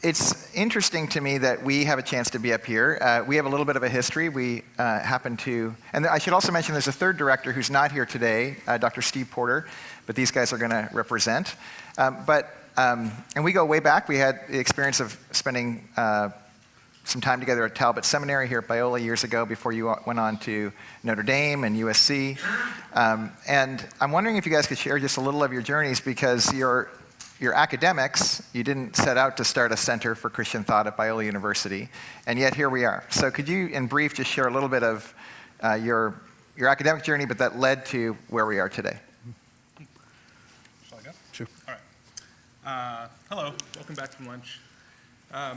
It's interesting to me that we have a chance to be up here. We have a little bit of a history. We happen to, and I should also mention there's a third director who's not here today, Dr. Steve Porter, but these guys are going to represent. And we go way back. We had the experience of spending some time together at Talbot Seminary here at Biola years ago before you went on to Notre Dame and USC. And I'm wondering if you guys could share just a little of your journeys, because you're academics. You didn't set out to start a center for Christian thought at Biola University, and yet here we are. So could you, in brief, just share a little bit of your academic journey, but that led to where we are today? Shall I go? Sure. All right. Hello. Welcome back from lunch. My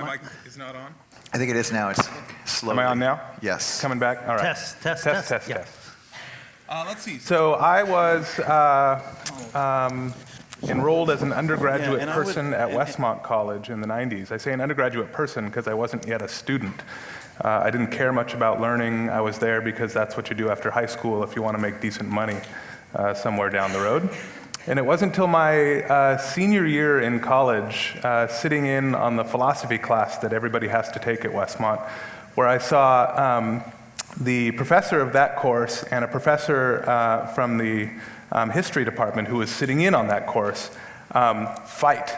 mic is not on. I think it is now. It's slowly. Am I on now? Yes. Coming back? All right. Test. Yeah. Let's see. So I was enrolled as an undergraduate person at Westmont College in the 90s. I say an undergraduate person because I wasn't yet a student. I didn't care much about learning. I was there because that's what you do after high school if you want to make decent money somewhere down the road. And it wasn't until my senior year in college, sitting in on the philosophy class that everybody has to take at Westmont, where I saw the professor of that course and a professor from the history department who was sitting in on that course fight.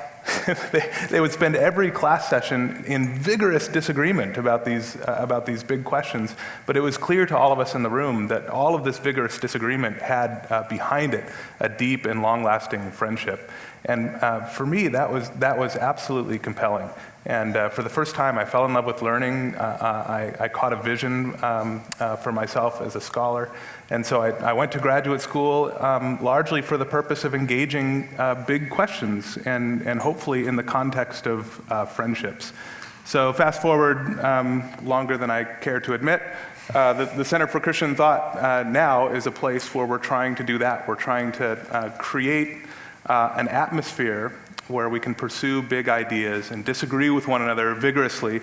They would spend every class session in vigorous disagreement about these big questions, but it was clear to all of us in the room that all of this vigorous disagreement had behind it a deep and long-lasting friendship. And for me, that was absolutely compelling. And for the first time, I fell in love with learning. I caught a vision for myself as a scholar. And so I went to graduate school largely for the purpose of engaging big questions and hopefully in the context of friendships. So fast forward longer than I care to admit, the Center for Christian Thought now is a place where we're trying to do that. We're trying to create an atmosphere where we can pursue big ideas and disagree with one another vigorously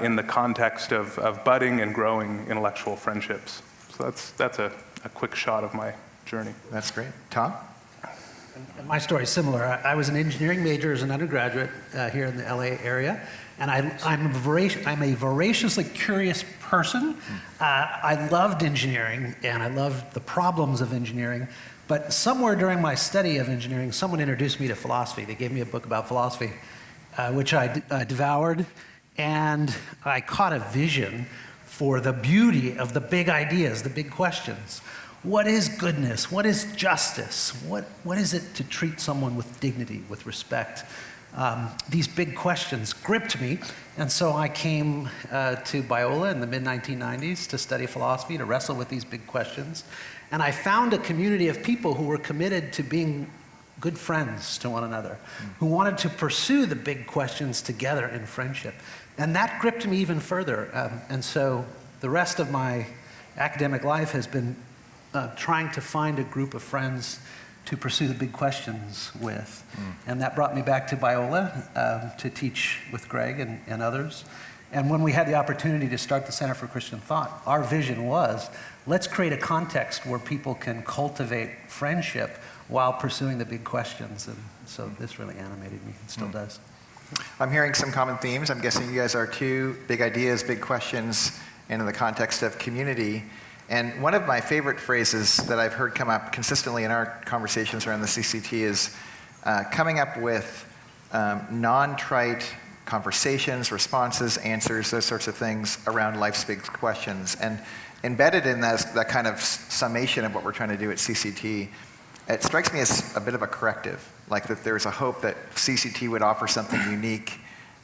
in the context of budding and growing intellectual friendships. So that's a quick shot of my journey. That's great. Tom? My story is similar. I was an engineering major as an undergraduate here in the LA area, and I'm a voraciously curious person. I loved engineering, and I loved the problems of engineering. But somewhere during my study of engineering, someone introduced me to philosophy. They gave me a book about philosophy, which I devoured, and I caught a vision for the beauty of the big ideas, the big questions. What is goodness? What is justice? What is it to treat someone with dignity, with respect? These big questions gripped me, and so I came to Biola in the mid-1990s to study philosophy, to wrestle with these big questions. And I found a community of people who were committed to being good friends to one another, who wanted to pursue the big questions together in friendship. And that gripped me even further. And so the rest of my academic life has been trying to find a group of friends to pursue the big questions with. And that brought me back to Biola to teach with Gregg and others. And when we had the opportunity to start the Center for Christian Thought, our vision was, let's create a context where people can cultivate friendship while pursuing the big questions. And so this really animated me. It still does. I'm hearing some common themes. I'm guessing you guys are two big ideas, big questions, and in the context of community. And one of my favorite phrases that I've heard come up consistently in our conversations around the CCT is coming up with non-trite conversations, responses, answers, those sorts of things around life's big questions. And embedded in that kind of summation of what we're trying to do at CCT, it strikes me as a bit of a corrective, like that there's a hope that CCT would offer something unique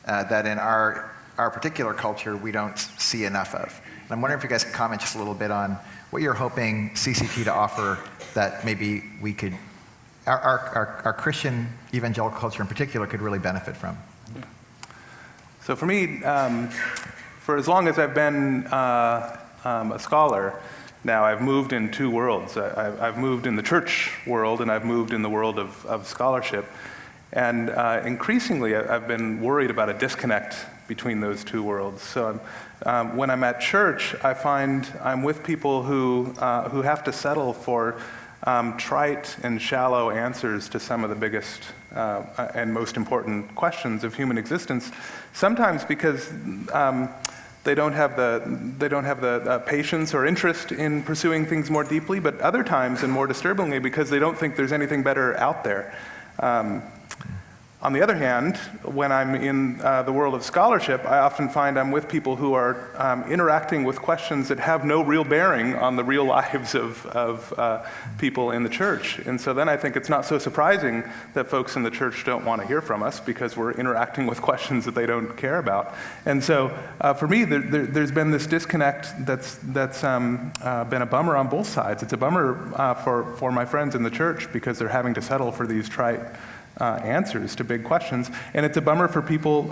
that in our particular culture we don't see enough of. And I'm wondering if you guys could comment just a little bit on what you're hoping CCT to offer that maybe we could, our Christian evangelical culture in particular could really benefit from. So for me, for as long as I've been a scholar, now I've moved in two worlds. I've moved in the church world and I've moved in the world of scholarship. And increasingly I've been worried about a disconnect between those two worlds. So when I'm at church, I find I'm with people who have to settle for trite and shallow answers to some of the biggest and most important questions of human existence, sometimes because they don't have the patience or interest in pursuing things more deeply, but other times, and more disturbingly, because they don't think there's anything better out there. On the other hand, when I'm in the world of scholarship, I often find I'm with people who are interacting with questions that have no real bearing on the real lives of people in the church. And so then I think it's not so surprising that folks in the church don't want to hear from us, because we're interacting with questions that they don't care about. And so for me, there's been this disconnect that's been a bummer on both sides. It's a bummer for my friends in the church, because they're having to settle for these trite answers to big questions. And it's a bummer for people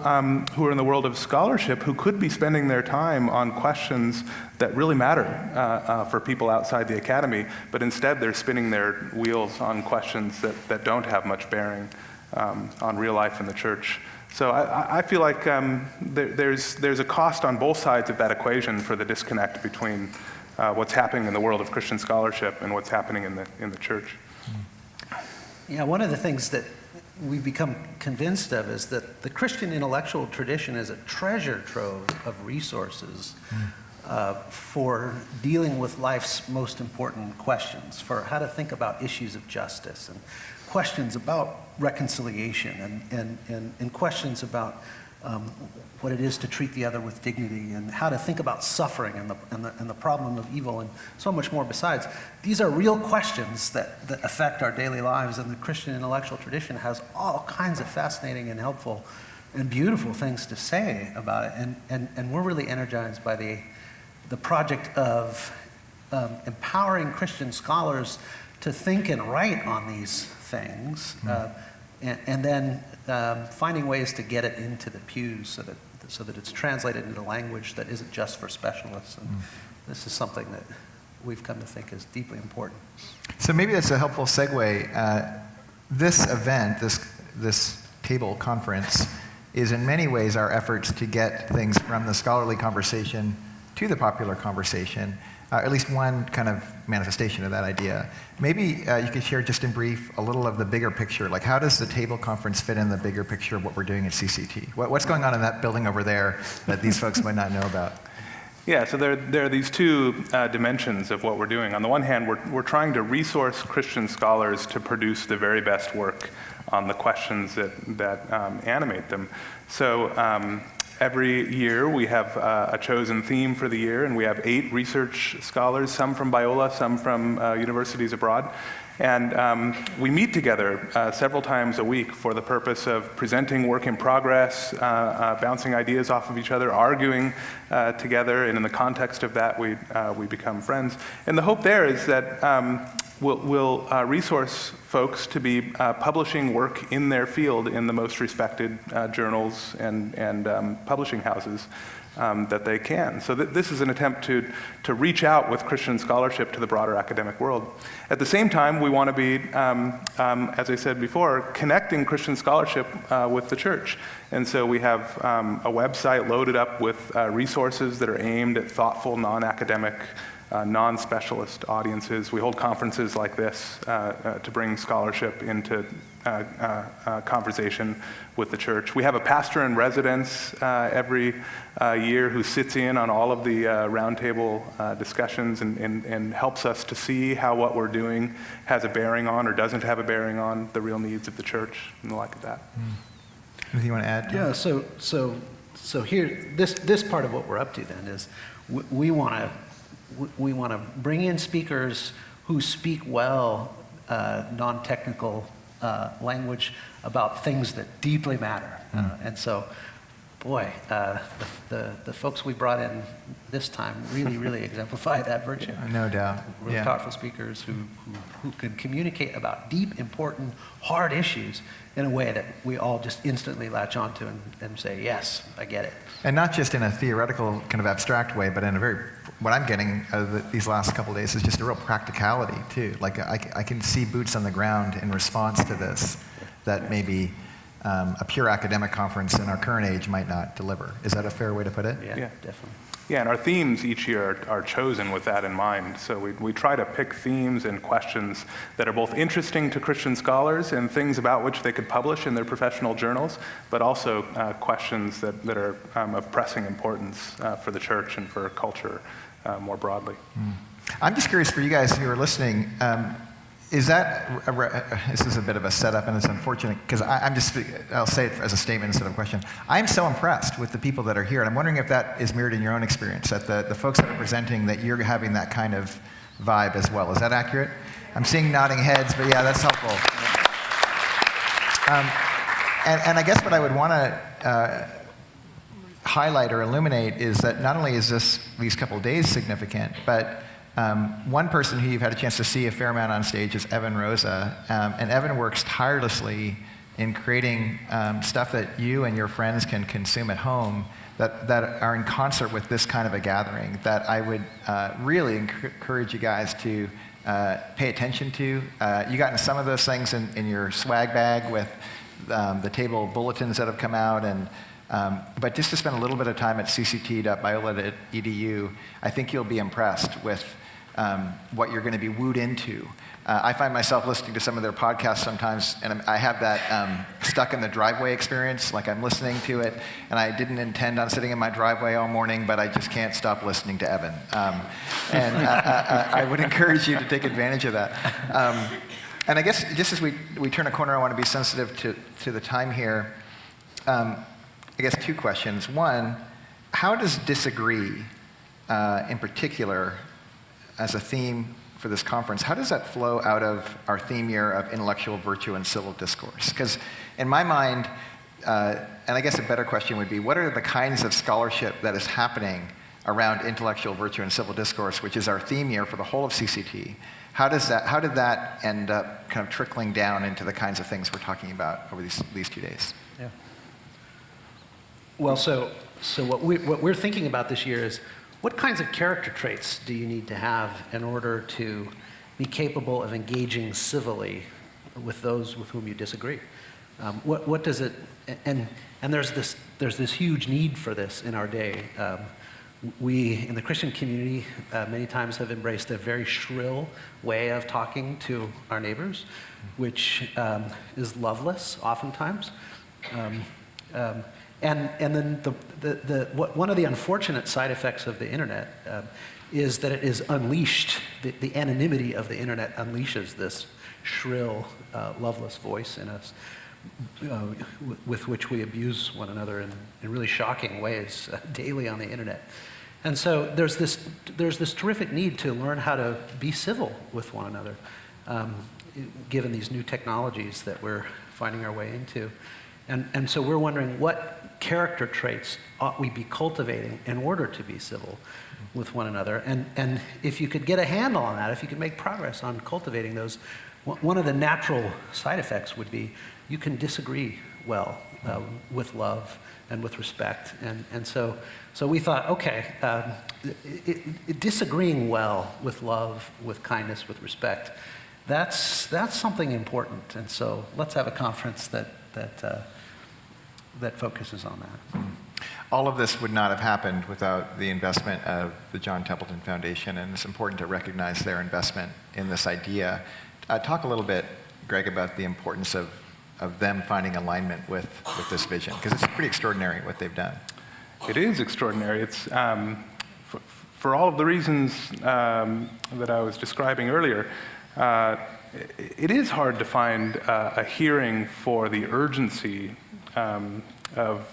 who are in the world of scholarship, who could be spending their time on questions that really matter for people outside the academy, but instead they're spinning their wheels on questions that don't have much bearing on real life in the church. So I feel like there's a cost on both sides of that equation for the disconnect between what's happening in the world of Christian scholarship and what's happening in the church. Yeah, one of the things that we've become convinced of is that the Christian intellectual tradition is a treasure trove of resources for dealing with life's most important questions, for how to think about issues of justice, and questions about reconciliation, and questions about what it is to treat the other with dignity, and how to think about suffering and the problem of evil, and so much more besides. These are real questions that affect our daily lives, and the Christian intellectual tradition has all kinds of fascinating and helpful and beautiful things to say about it. And we're really energized by the project of empowering Christian scholars to think and write on these things, and then finding ways to get it into the pews so that it's translated into language that isn't just for specialists. And this is something that we've come to think is deeply important. So maybe that's a helpful segue. This event, this table conference, is in many ways our efforts to get things from the scholarly conversation to the popular conversation, at least one kind of manifestation of that idea. Maybe you could share just in brief a little of the bigger picture, like how does the table conference fit in the bigger picture of what we're doing at CCT? What's going on in that building over there that these folks might not know about? Yeah, so there are these two dimensions of what we're doing. On the one hand, we're trying to resource Christian scholars to produce the very best work on the questions that animate them. So every year we have a chosen theme for the year, and we have 8 research scholars, some from Biola, some from universities abroad. And we meet together several times a week for the purpose of presenting work in progress, bouncing ideas off of each other, arguing together, and in the context of that, we become friends. And the hope there is that we'll resource folks to be publishing work in their field in the most respected journals and publishing houses that they can. So this is an attempt to reach out with Christian scholarship to the broader academic world. At the same time, we want to be, as I said before, connecting Christian scholarship with the church. And so we have a website loaded up with resources that are aimed at thoughtful, non-academic, non-specialist audiences. We hold conferences like this to bring scholarship into conversation with the church. We have a pastor in residence every year who sits in on all of the roundtable discussions and helps us to see how what we're doing has a bearing on or doesn't have a bearing on the real needs of the church and the like of that. Anything you want to add? Yeah, so here, this part of what we're up to then is we want to bring in speakers who speak well non-technical language about things that deeply matter. And so, boy, the folks we brought in this time really exemplify that virtue. No doubt. Really thoughtful speakers who can communicate about deep, important, hard issues in a way that we all just instantly latch onto and say, yes, I get it. And not just in a theoretical kind of abstract way, but in a very, what I'm getting out of these last couple of days is just a real practicality too. Like I can see boots on the ground in response to this that maybe a pure academic conference in our current age might not deliver. Is that a fair way to put it? Yeah, definitely. Yeah, and our themes each year are chosen with that in mind. So we try to pick themes and questions that are both interesting to Christian scholars and things about which they could publish in their professional journals, but also questions that are of pressing importance for the church and for culture more broadly. I'm just curious for you guys who are listening, is that, this is a bit of a setup and it's unfortunate because I'll say it as a statement instead of a question. I'm so impressed with the people that are here, and I'm wondering if that is mirrored in your own experience, that the folks that are presenting, that you're having that kind of vibe as well. Is that accurate? I'm seeing nodding heads, but yeah, that's helpful. And I guess what I would want to highlight or illuminate is that not only is these couple of days significant, but one person who you've had a chance to see a fair amount on stage is Evan Rosa. And Evan works tirelessly in creating stuff that you and your friends can consume at home that are in concert with this kind of a gathering that I would really encourage you guys to pay attention to. You got some of those things in your swag bag with the table bulletins that have come out, but just to spend a little bit of time at cct.biola.edu, I think you'll be impressed with what you're going to be wooed into. I find myself listening to some of their podcasts sometimes, and I have that stuck in the driveway experience, like I'm listening to it, and I didn't intend on sitting in my driveway all morning, but I just can't stop listening to Evan. And I would encourage you to take advantage of that. And I guess just as we turn a corner, I want to be sensitive to the time here. I guess two questions. One, how does disagree, in particular, as a theme for this conference, how does that flow out of our theme year of intellectual virtue and civil discourse? Because in my mind, and I guess a better question would be, what are the kinds of scholarship that is happening around intellectual virtue and civil discourse, which is our theme year for the whole of CCT? How did that end up kind of trickling down into the kinds of things we're talking about over these 2 days? Yeah. Well, so what we're thinking about this year is, what kinds of character traits do you need to have in order to be capable of engaging civilly with those with whom you disagree? What does it? And there's this huge need for this in our day. We in the Christian community many times have embraced a very shrill way of talking to our neighbors, which is loveless oftentimes. And then one of the unfortunate side effects of the internet is that it is unleashed, the anonymity of the internet unleashes this shrill, loveless voice in us, with which we abuse one another in really shocking ways daily on the internet. And so there's this terrific need to learn how to be civil with one another, given these new technologies that we're finding our way into. And so we're wondering, what character traits ought we be cultivating in order to be civil with one another? And if you could get a handle on that, if you could make progress on cultivating those, one of the natural side effects would be you can disagree well with love and with respect. And so we thought, okay, disagreeing well with love, with kindness, with respect, that's something important. And so let's have a conference that focuses on that. All of this would not have happened without the investment of the John Templeton Foundation, and it's important to recognize their investment in this idea. Talk a little bit, Gregg, about the importance of them finding alignment with this vision, because it's pretty extraordinary what they've done. It is extraordinary. It's for all of the reasons that I was describing earlier. It is hard to find a hearing for the urgency of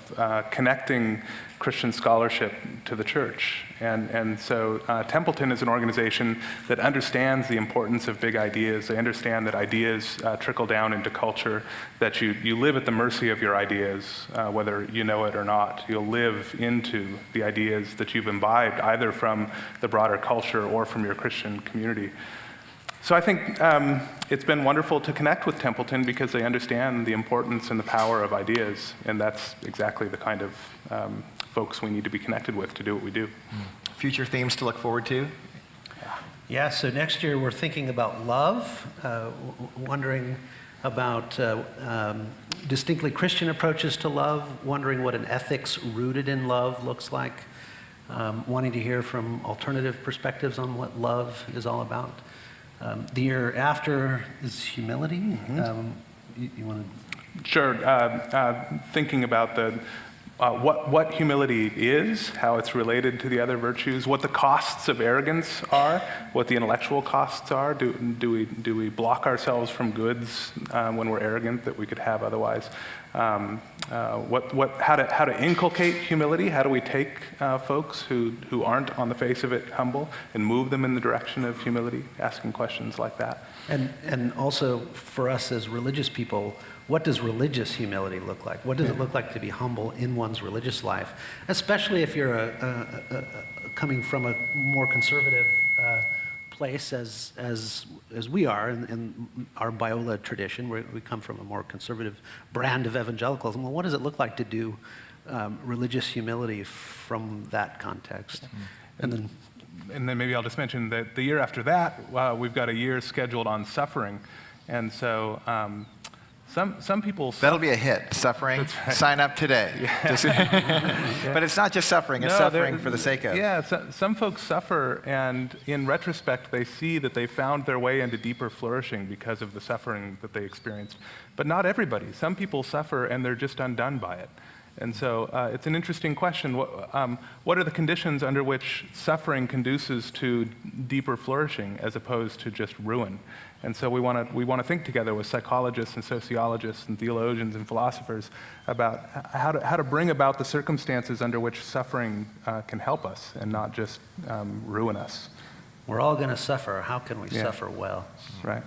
connecting Christian scholarship to the church. And so Templeton is an organization that understands the importance of big ideas. They understand that ideas trickle down into culture, that you live at the mercy of your ideas, whether you know it or not. You'll live into the ideas that you've imbibed, either from the broader culture or from your Christian community. So I think it's been wonderful to connect with Templeton because they understand the importance and the power of ideas, and that's exactly the kind of folks we need to be connected with to do what we do. Future themes to look forward to? Yeah, so next year we're thinking about love, wondering about distinctly Christian approaches to love, wondering what an ethics rooted in love looks like, wanting to hear from alternative perspectives on what love is all about. The year after is humility. You want to? Sure. Thinking about what humility is, how it's related to the other virtues, what the costs of arrogance are, what the intellectual costs are. Do we block ourselves from goods when we're arrogant that we could have otherwise? How to inculcate humility? How do we take folks who aren't on the face of it humble and move them in the direction of humility? Asking questions like that. And also for us as religious people, what does religious humility look like? What does it look like to be humble in one's religious life, especially if you're coming from a more conservative place as we are in our Biola tradition, where we come from a more conservative brand of evangelicalism. Well, what does it look like to do religious humility from that context? And then maybe I'll just mention that the year after that, we've got a year scheduled on suffering, and so some people. That'll be a hit. Suffering. Right. Sign up today. But it's not just suffering. It's suffering for the sake of. Yeah, some folks suffer, and in retrospect, they see that they found their way into deeper flourishing because of the suffering that they experienced. But not everybody. Some people suffer, and they're just undone by it. And so it's an interesting question. What are the conditions under which suffering conduces to deeper flourishing as opposed to just ruin? And so we want to think together with psychologists and sociologists and theologians and philosophers about how to bring about the circumstances under which suffering can help us and not just ruin us. we're all going to suffer. How can we suffer well? Right.